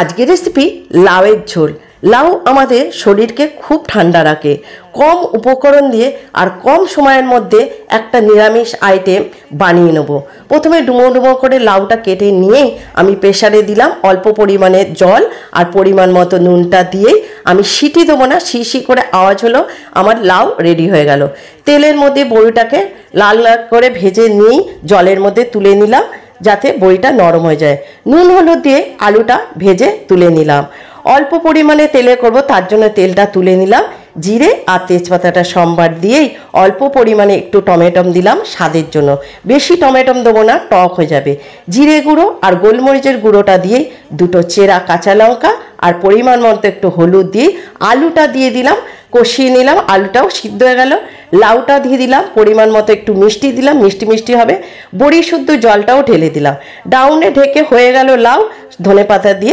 আজকের রেসিপি লাউয়ের ঝোল। লাউ আমাদের শরীরকে খুব ঠান্ডা রাখে। কম উপকরণ দিয়ে আর কম সময়ের মধ্যে একটা নিরামিষ আইটেম বানিয়ে নেব। প্রথমে ডুমো ডুমো করে লাউটা কেটে নিয়েই আমি প্রেসারে দিলাম অল্প পরিমাণে জল আর পরিমাণ মতো নুনটা দিয়েই আমি সিটি দেবো না, শিশি করে আওয়াজ হলো আমার লাউ রেডি হয়ে গেল। তেলের মধ্যে বড়িটাকে লাল লাল করে ভেজে নিয়েই জলের মধ্যে তুলে নিলাম যাতে বড়িটা নরম হয়ে যায়। নুন হলুদ দিয়ে আলুটা ভেজে তুলে নিলাম। অল্প পরিমাণে তেলে করব, তার জন্য তেলটা তুলে নিলাম। জিরে আর তেজপাতাটা সম্বার দিয়েই অল্প পরিমাণে একটু টমেটো দিলাম স্বাদের জন্য, বেশি টমেটো দেবো না, টক হয়ে যাবে। জিরে গুঁড়ো আর গোলমরিচের গুঁড়োটা দিয়েই দুটো চেরা কাঁচা লঙ্কা আর পরিমাণ মতো একটু হলুদ দিয়ে আলুটা দিয়ে দিলাম, কষিয়ে নিলাম। আলুটাও সিদ্ধ হয়ে গেল। লাউটা দিয়ে দিলাম, পরিমাণ মতো একটু মিষ্টি দিলাম, মিষ্টি মিষ্টি হবে। বড়ি শুদ্ধ জলটাও ঢেলে দিলাম। ডাউনে ঢেকে হয়ে গেল লাউ, ধনেপাতা দিয়ে